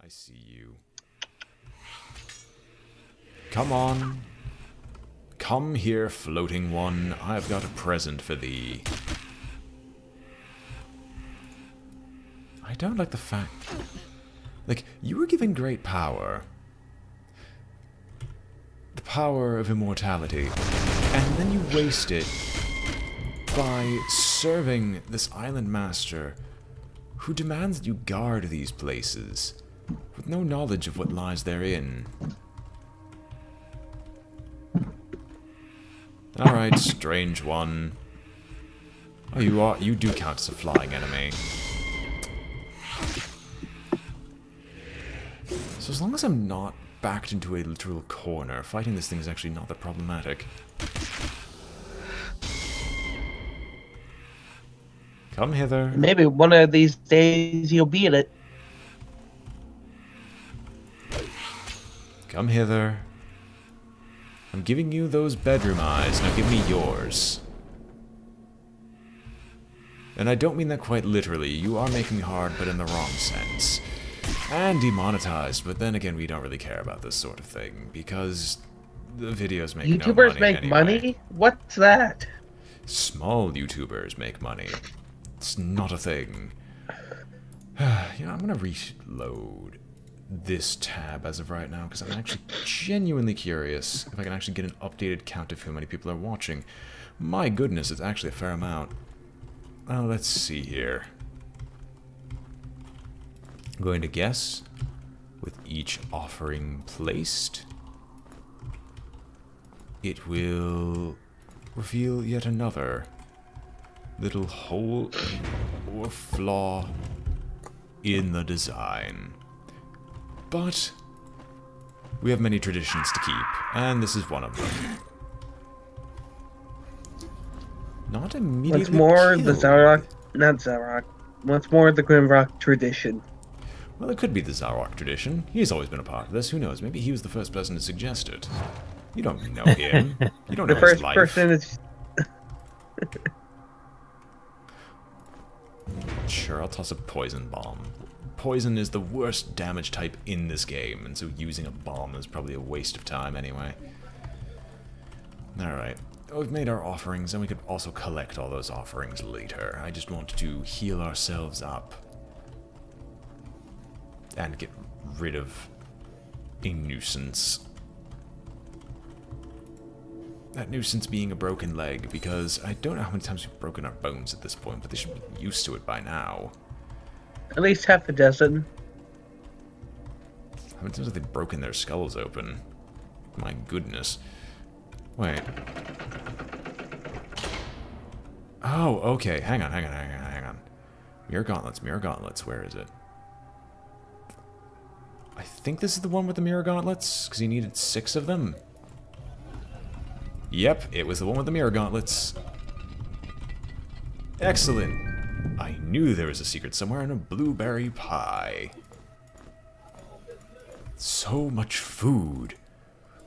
I see you. Come on. Come here, floating one. I have got a present for thee. I don't like the fact... Like, you were given great power. The power of immortality. And then you waste it by serving this island master who demands that you guard these places with no knowledge of what lies therein. Alright, strange one. Oh, you do count as a flying enemy. So as long as I'm not backed into a literal corner, fighting this thing is actually not that problematic. Come hither. Maybe one of these days you'll beat it. Come hither. I'm giving you those bedroom eyes, now give me yours. And I don't mean that quite literally, you are making me hard, but in the wrong sense. And demonetized, but then again, we don't really care about this sort of thing, because the videos make YouTubers no money make anyway. money? What's that? Small YouTubers make money. It's not a thing. You know, I'm gonna reload this tab as of right now, because I'm actually genuinely curious if I can actually get an updated count of how many people are watching. My goodness, it's actually a fair amount. Well, let's see here. I'm going to guess, with each offering placed, it will reveal yet another little hole or flaw in the design. But we have many traditions to keep, and this is one of them. Not immediately What's more, killed. the Zarok, not Zarok, what's more, the Grimrock tradition. Well, it could be the Zarok tradition. He's always been a part of this. Who knows? Maybe he was the first person to suggest it. You don't know him. You don't know The his first life. person is... Sure, I'll toss a poison bomb. Poison is the worst damage type in this game, and so using a bomb is probably a waste of time anyway. Alright. We've made our offerings, and we could also collect all those offerings later. I just want to heal ourselves up. And get rid of a nuisance. That nuisance being a broken leg, because I don't know how many times we've broken our bones at this point, but they should be used to it by now. At least half a dozen. How many times have they broken their skulls open? My goodness. Wait. Oh, okay. Hang on. Mirror gauntlets. Where is it? I think this is the one with the mirror gauntlets, because he needed 6 of them. Yep, it was the one with the mirror gauntlets. Excellent. I knew there was a secret somewhere in a blueberry pie. So much food.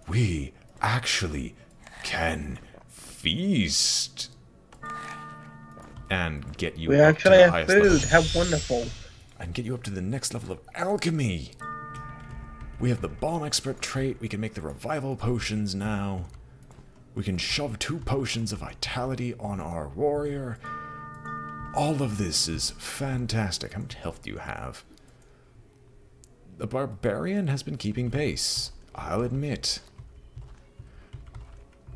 We actually can feast. And get you We up actually to the have highest food. level. How wonderful. And get you up to the next level of alchemy. We have the bomb expert trait. We can make the revival potions now. We can shove 2 potions of vitality on our warrior. All of this is fantastic. How much health do you have? The barbarian has been keeping pace, I'll admit.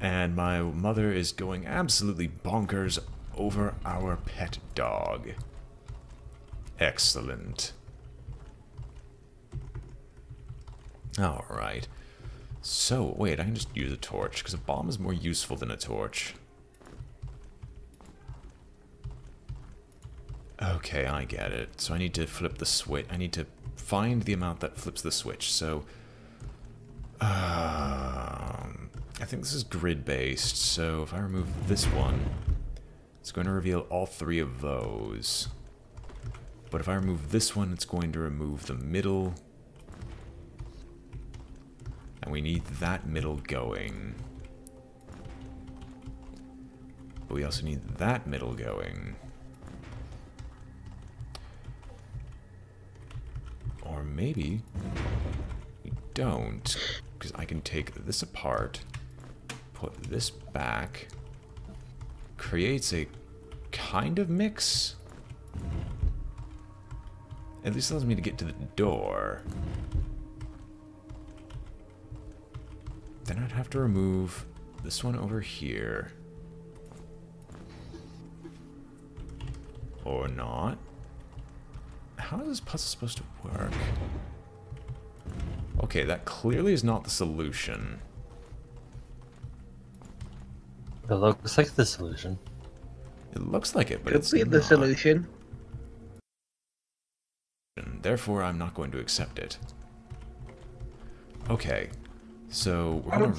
And my mother is going absolutely bonkers over our pet dog. Excellent. Alright. So, wait, I can just use a torch, because a bomb is more useful than a torch. Okay, I get it. So I need to flip the switch. I need to find the amount that flips the switch. So, I think this is grid-based. So if I remove this one, it's going to reveal all 3 of those. But if I remove this one, it's going to remove the middle. And we need that middle going. But we also need that middle going. Or maybe we don't. Because I can take this apart, put this back, creates a kind of mix. At least allows me to get to the door. Then I'd have to remove this one over here. Or not. How is this puzzle supposed to work? Okay, that clearly is not the solution. It looks like the solution. It looks like it, but Could it's be the not. solution. Therefore, I'm not going to accept it. Okay, so we're gonna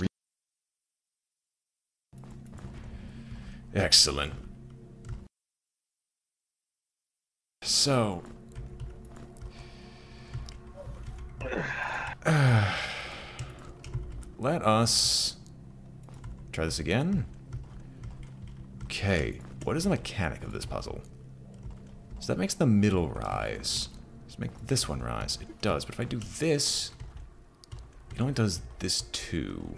Excellent. So... let us try this again. Okay, what is the mechanic of this puzzle? So that makes the middle rise. Let's make this one rise. It does, but if I do this, it only does this too.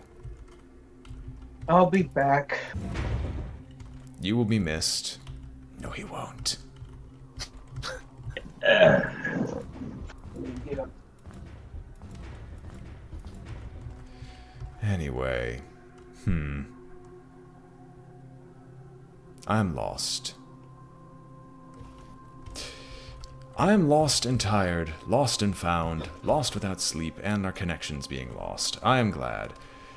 I'll be back. You will be missed. No, he won't. Anyway, I'm lost. I am lost and tired, lost and found, lost without sleep, and our connections being lost. I am glad.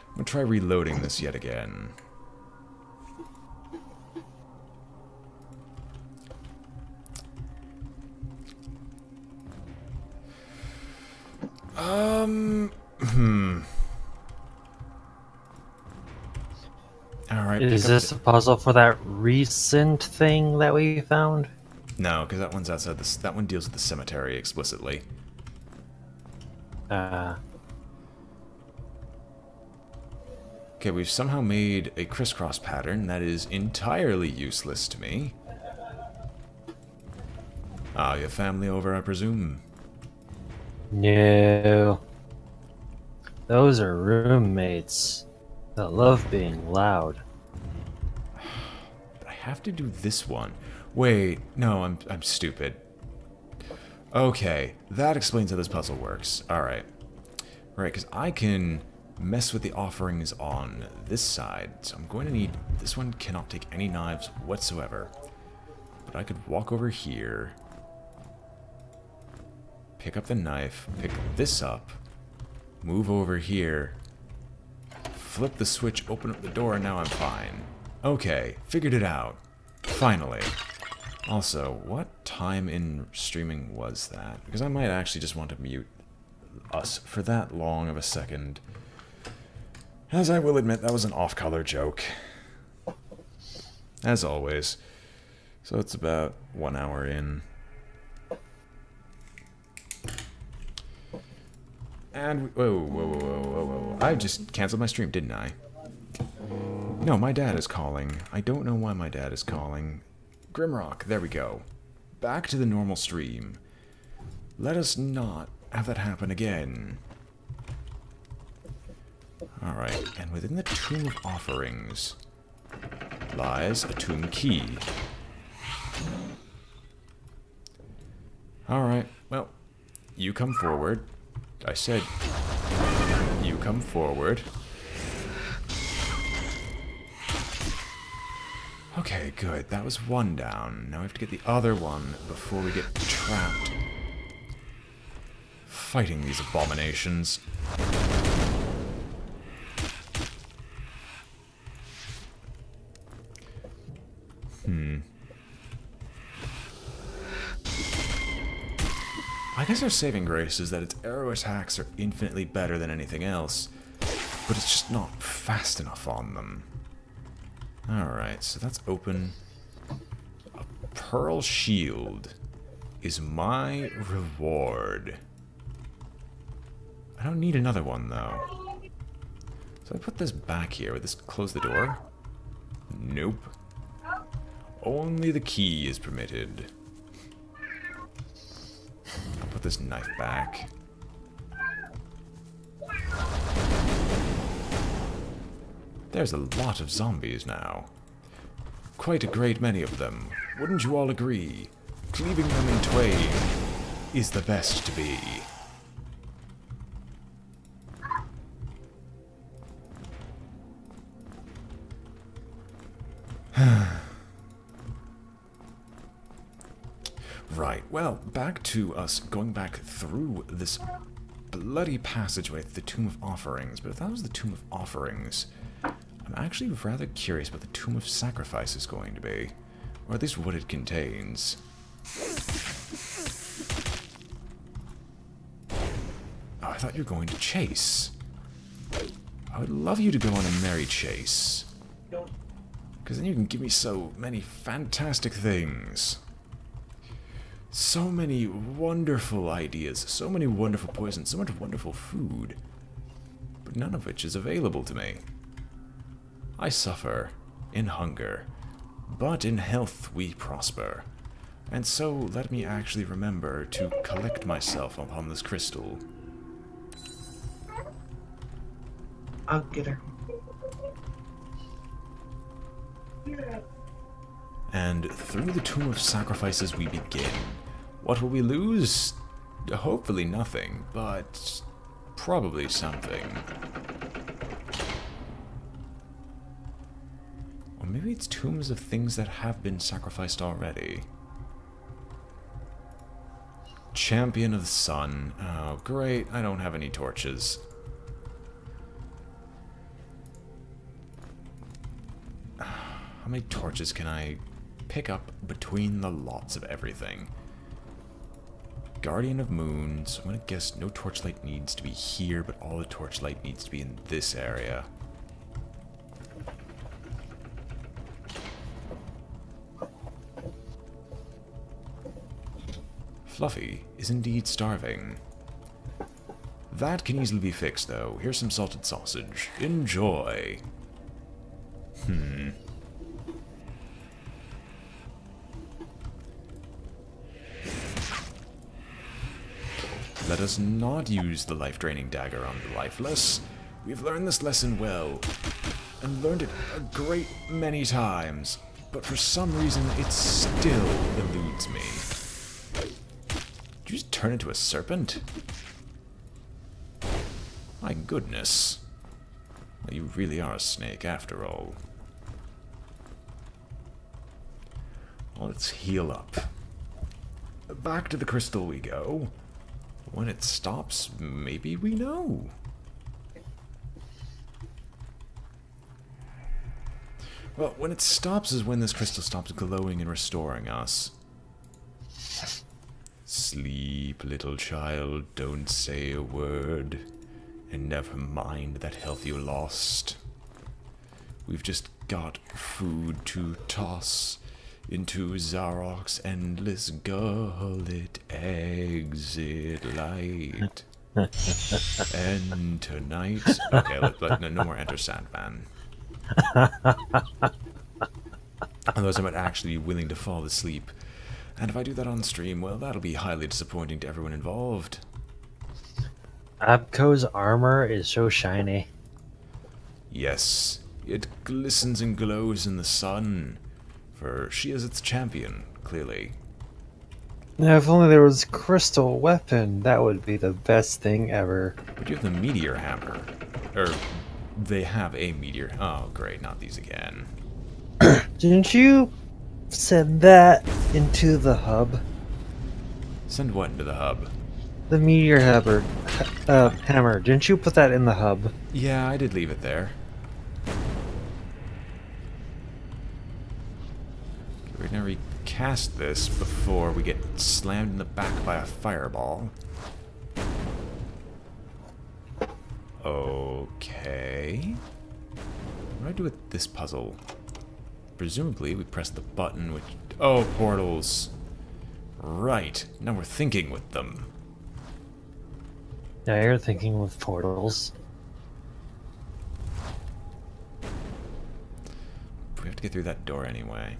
I'm gonna try reloading this yet again. Alright. Is this a puzzle for that recent thing that we found? No, because that one's outside this. That one deals with the cemetery explicitly. Okay, we've somehow made a crisscross pattern that is entirely useless to me. Ah, you have family over, I presume? No. Those are roommates that love being loud. But I have to do this one. Wait, no, I'm stupid. Okay, that explains how this puzzle works. Alright. Right, because I can mess with the offerings on this side. So I'm going to need... This one cannot take any knives whatsoever. But I could walk over here. Pick up the knife. Pick this up. Move over here. Flip the switch, open up the door, and now I'm fine. Okay, figured it out. Finally. Also, what time in streaming was that? Because I might actually just want to mute us for that long of a second. As I will admit, that was an off-color joke. As always. So it's about 1 hour in. And... Whoa. I just canceled my stream, didn't I? No, my dad is calling. I don't know why my dad is calling. Grimrock, there we go. Back to the normal stream. Let us not have that happen again. Alright, and within the Tomb of Offerings lies a tomb key. Alright, well, you come forward. I said, you come forward. Okay, good. That was one down. Now we have to get the other one before we get trapped. Fighting these abominations. I guess our saving grace is that its arrow attacks are infinitely better than anything else, but it's just not fast enough on them. Alright, so that's open. A pearl shield is my reward. I don't need another one, though. So I put this back here. Would this close the door? Nope. Only the key is permitted. I'll put this knife back. There's a lot of zombies now. Quite a great many of them. Wouldn't you all agree? Cleaving them in twain is the best to be. Right, well, back to us going back through this bloody passageway to the Tomb of Offerings. But if that was the Tomb of Offerings, I'm actually rather curious what the Tomb of Sacrifice is going to be. Or at least what it contains. Oh, I thought you were going to chase. I would love you to go on a merry chase. Because then you can give me so many fantastic things. So many wonderful ideas, so many wonderful poisons, so much wonderful food. But none of which is available to me. I suffer in hunger, but in health we prosper. And so let me actually remember to collect myself upon this crystal. I'll get her. And through the Tomb of Sacrifices we begin. What will we lose? Hopefully nothing, but probably something. Or maybe it's tombs of things that have been sacrificed already. Champion of the Sun. Oh, great. I don't have any torches. How many torches can I pick up between the lots of everything? Guardian of Moons. I'm gonna guess no torchlight needs to be here, but all the torchlight needs to be in this area. Fluffy is indeed starving. That can easily be fixed, though. Here's some salted sausage. Enjoy. Let us not use the life-draining dagger on the lifeless. We've learned this lesson well, and learned it a great many times, but for some reason it still eludes me. Did you just turn into a serpent? My goodness. Well, you really are a snake after all. Well, let's heal up. Back to the crystal we go. When it stops, maybe we know. Well, when it stops is when this crystal stops glowing and restoring us. Sleep, little child, don't say a word. And never mind that health you lost. We've just got food to toss into Zarok's endless gullet, exit light. And tonight... Okay, no more Enter Sandman. Otherwise I might actually be willing to fall asleep. And if I do that on stream, well, that'll be highly disappointing to everyone involved. Abko's armor is so shiny. Yes, it glistens and glows in the sun. For she is its champion, clearly. Now, if only there was a crystal weapon, that would be the best thing ever. But you have the meteor hammer. Or, they have a meteor. Oh, great, not these again. Didn't you send that into the hub? Send what into the hub? The meteor hammer. Didn't you put that in the hub? Yeah, I did leave it there. We're gonna recast this before we get slammed in the back by a fireball. Okay. What do I do with this puzzle? Presumably we press the button which... Oh, portals. Right. Now we're thinking with them. Yeah, you're thinking with portals. We have to get through that door anyway.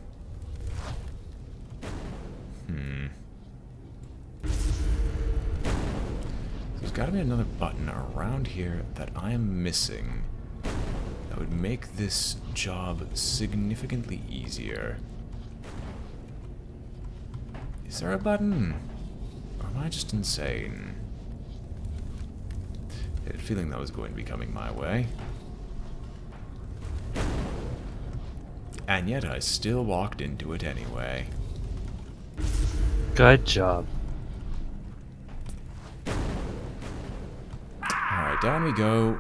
There's got to be another button around here that I am missing. that would make this job significantly easier. Is there a button? Or am I just insane? I had a feeling that was going to be coming my way. And yet I still walked into it anyway. Good job. Alright, down we go.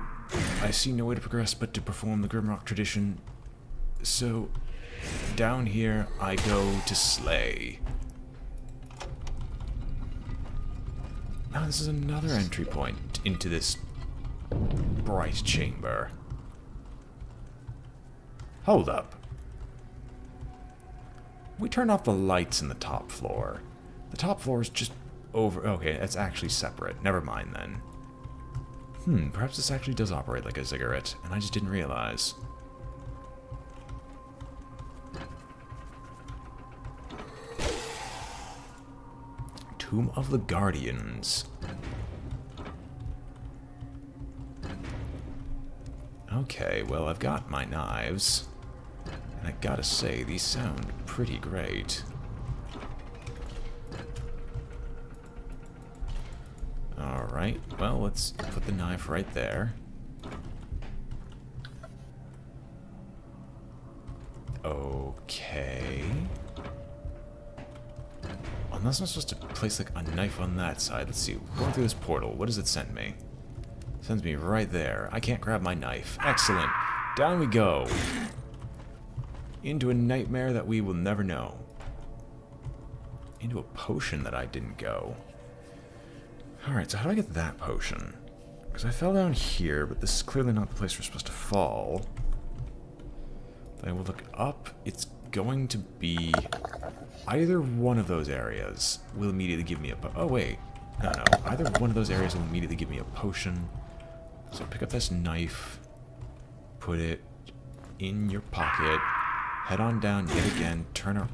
I see no way to progress but to perform the Grimrock tradition. So, down here I go to slay. Now this is another entry point into this bright chamber. Hold up. We turned off the lights in the top floor. The top floor is just over... Okay, it's actually separate. Never mind then. Perhaps this actually does operate like a ziggurat, and I just didn't realize. Tomb of the Guardians. Okay, well, I've got my knives. And I gotta say, these sound pretty great. Alright, well, let's put the knife right there. Okay. Unless I'm supposed to place, like, a knife on that side. Let's see, going through this portal, what does it send me? It sends me right there. I can't grab my knife. Excellent. Down we go. Into a nightmare that we will never know. Into a potion that I didn't go. Alright, so how do I get that potion? Because I fell down here, but this is clearly not the place we're supposed to fall. Then I will look up. It's going to be... Either one of those areas will immediately give me a... Oh, wait. No. Either one of those areas will immediately give me a potion. So pick up this knife. Put it in your pocket. Head on down yet again. Turn around.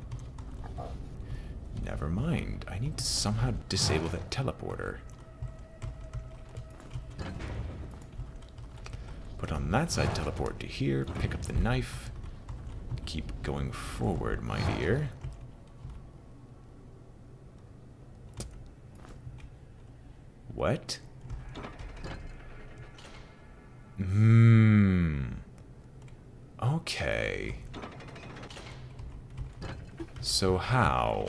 Never mind. I need to somehow disable that teleporter. Put on that side, teleport to here. Pick up the knife. Keep going forward, my dear. What? Okay. So how?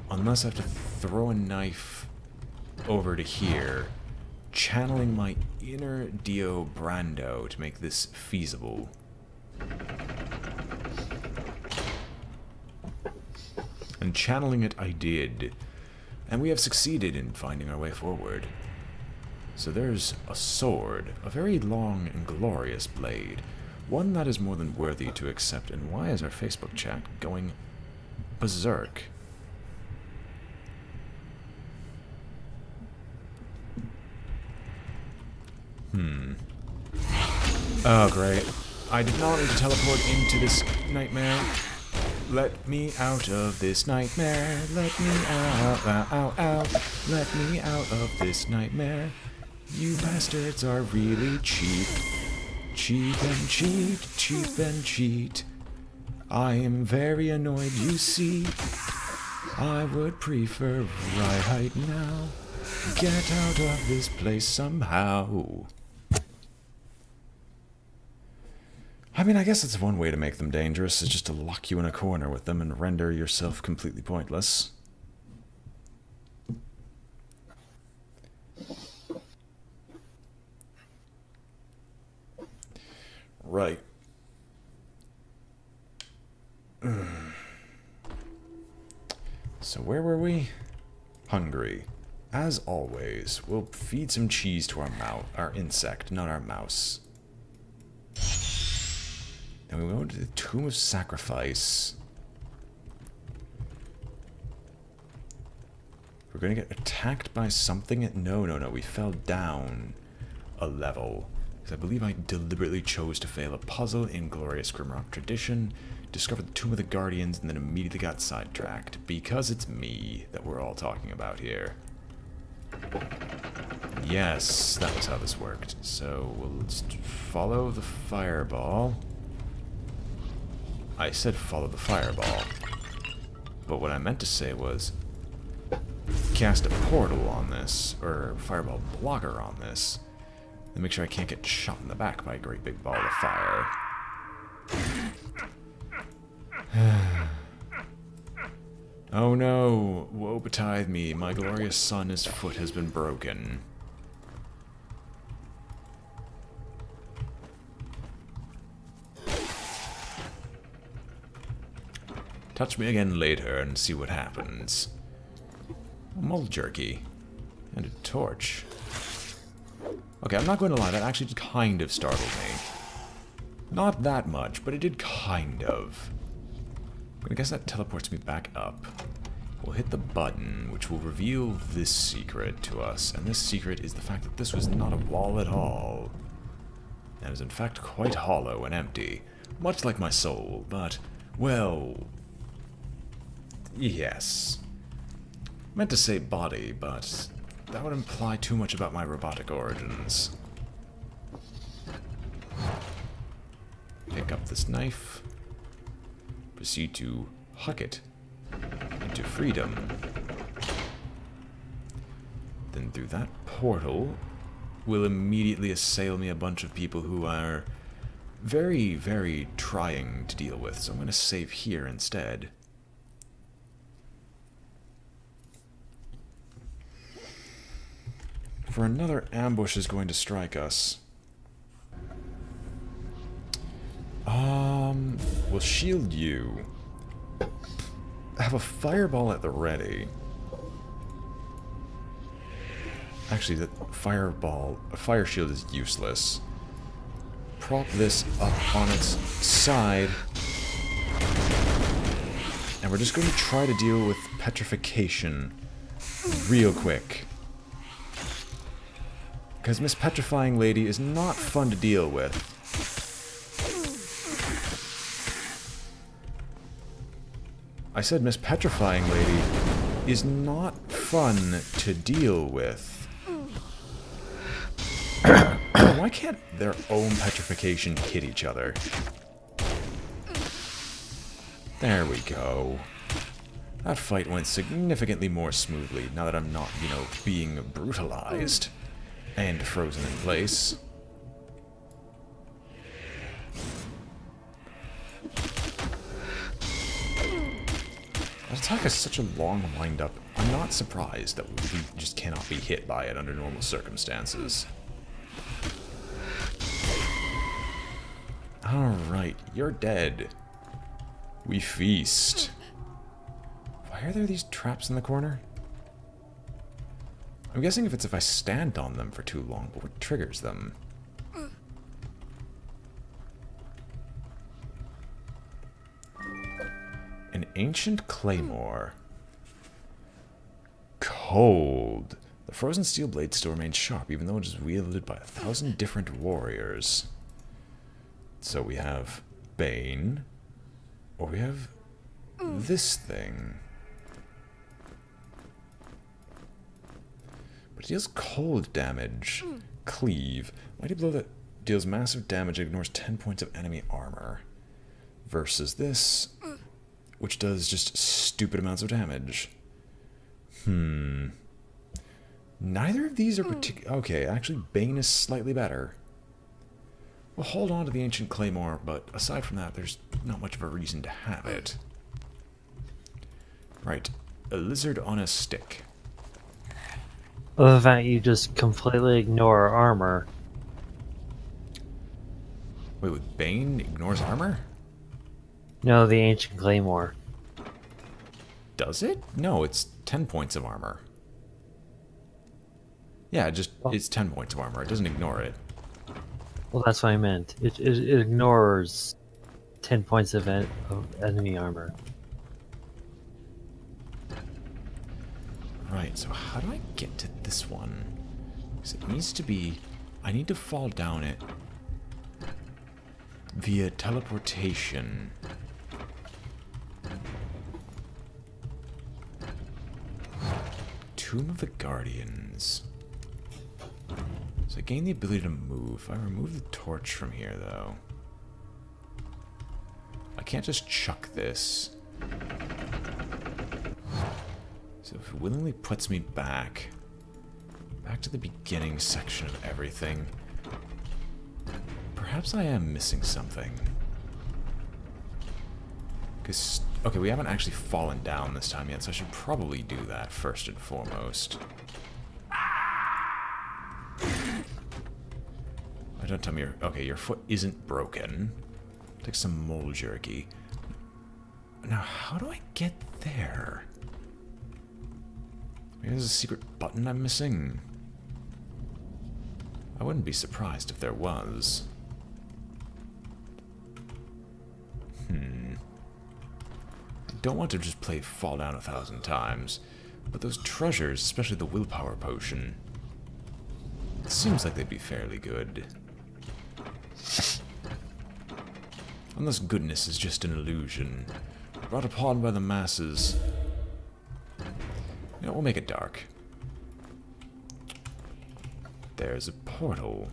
Unless I have to throw a knife over to here, channeling my inner Dio Brando to make this feasible. And channeling it I did. And we have succeeded in finding our way forward. So there's a sword, a very long and glorious blade. One that is more than worthy to accept. And why is our Facebook chat going berserk? Oh, great. I did not need to teleport into this nightmare. Let me out of this nightmare. Let me out. Let me out of this nightmare. You bastards are really cheap. Cheap and cheat, cheap and cheat. I am very annoyed, you see. I would prefer right now. Get out of this place somehow. I mean, I guess it's one way to make them dangerous, is just to lock you in a corner with them and render yourself completely pointless. Right. So where were we? Hungry. As always, we'll feed some cheese to our insect, not our mouse. Then we go to the Tomb of Sacrifice. We're gonna get attacked by something. No, we fell down a level. Because I believe I deliberately chose to fail a puzzle in glorious Grimrock tradition, discovered the Tomb of the Guardians, and then immediately got sidetracked. Because it's me that we're all talking about here. Yes, that was how this worked. So we'll just follow the fireball. I said follow the fireball. But what I meant to say was cast a portal on this, or fireball blocker on this, and make sure I can't get shot in the back by a great big ball of fire. Oh no, woe betide me, my glorious son, his foot has been broken. Touch me again later and see what happens. Mold jerky. And a torch. Okay, I'm not going to lie, that actually kind of startled me. Not that much, but it did kind of. I guess that teleports me back up. We'll hit the button, which will reveal this secret to us. And this secret is the fact that this was not a wall at all. And is in fact quite hollow and empty. Much like my soul, but, well... yes. Meant to say body, but that would imply too much about my robotic origins. Pick up this knife. Proceed to huck it into freedom. Then through that portal will immediately assail me a bunch of people who are very, very trying to deal with. So I'm going to save here instead. For another ambush is going to strike us. We'll shield you. Have a fireball at the ready. Actually, the fire shield is useless. Prop this up on its side. And we're just going to try to deal with petrification real quick. Because Miss Petrifying Lady is not fun to deal with. I said Miss Petrifying Lady is not fun to deal with. Why can't their own petrification hit each other? There we go. That fight went significantly more smoothly now that I'm not, you know, being brutalized and frozen in place. That attack has such a long wind-up. I'm not surprised that we just cannot be hit by it under normal circumstances. Alright, you're dead. We feast. Why are there these traps in the corner? I'm guessing if I stand on them for too long, but what triggers them? An ancient claymore. Cold. The frozen steel blade still remains sharp, even though it is wielded by 1,000 different warriors. So we have Bane, or we have this thing. But it deals cold damage. Cleave. Mighty blow that deals massive damage and ignores 10 points of enemy armor. Versus this, which does just stupid amounts of damage. Neither of these are particular. Okay, actually, Bane is slightly better. We'll hold on to the Ancient Claymore, but aside from that, there's not much of a reason to have it. Right, a lizard on a stick. Other than that, you just completely ignore armor. Wait, with Bane ignores armor? No, the Ancient Claymore. Does it? No, it's 10 points of armor. Yeah, it's 10 points of armor. It doesn't ignore it. Well, that's what I meant. It ignores 10 points of enemy armor. Right, so how do I get to this one? Because it needs to be... I need to fall down it via teleportation. To Tomb of the Guardians. So I gain the ability to move. I remove the torch from here, though. I can't just chuck this. So if it willingly puts me back to the beginning section of everything, perhaps I am missing something. Because, okay, we haven't actually fallen down this time yet, so I should probably do that first and foremost. Oh, don't tell me okay, your foot isn't broken. Take some mole jerky. Now, how do I get there? Maybe there's a secret button I'm missing? I wouldn't be surprised if there was. I don't want to just play Fall Down 1,000 times, but those treasures, especially the willpower potion, it seems like they'd be fairly good. Unless goodness is just an illusion, brought upon by the masses. You know, we'll make it dark. There's a portal.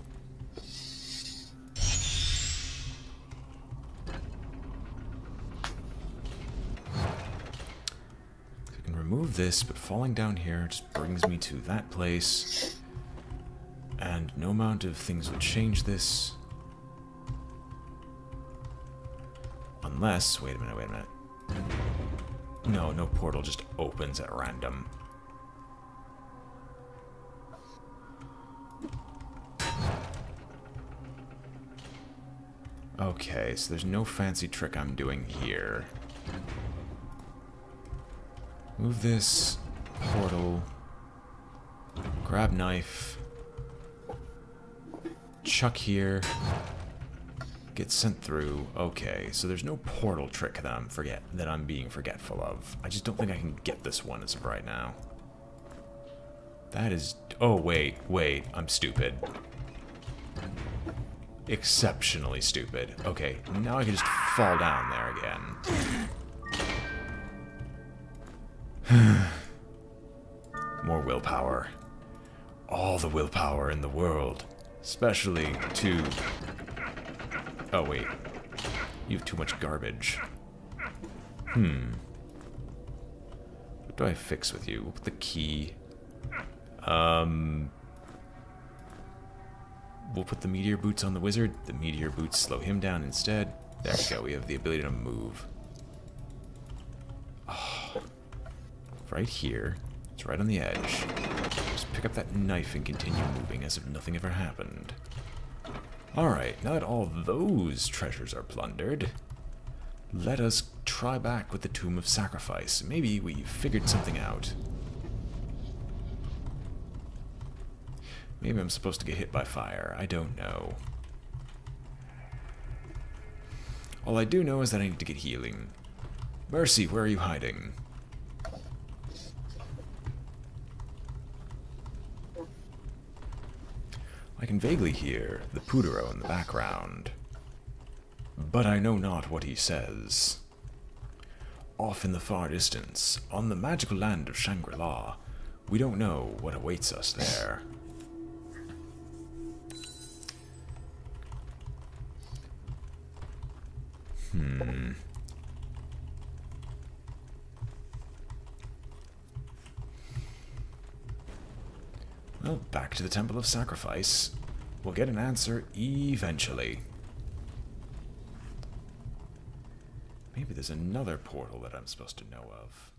I can remove this, but falling down here just brings me to that place. And no amount of things would change this. Unless, wait a minute. No portal just opens at random. Okay, so there's no fancy trick I'm doing here. Move this portal. Grab knife. Chuck here. Get sent through. Okay, so there's no portal trick that I'm being forgetful of. I just don't think I can get this one as of right now. That is... Oh, wait, I'm stupid. Exceptionally stupid. Okay, now I can just fall down there again. More willpower. All the willpower in the world. Especially to... Oh, wait. You have too much garbage. What do I fix with you? We'll put the key. We'll put the meteor boots on the wizard. The meteor boots slow him down instead. There we go. We have the ability to move. Oh, right here. It's right on the edge. Just pick up that knife and continue moving as if nothing ever happened. Alright, now that all those treasures are plundered, let us try back with the Tomb of Sacrifice. Maybe we've figured something out. Maybe I'm supposed to get hit by fire. I don't know. All I do know is that I need to get healing. Mercy, where are you hiding? I can vaguely hear the Pudoro in the background, but I know not what he says. Off in the far distance, on the magical land of Shangri-La, we don't know what awaits us there. Well, back to the Temple of Sacrifice. We'll get an answer eventually. Maybe there's another portal that I'm supposed to know of.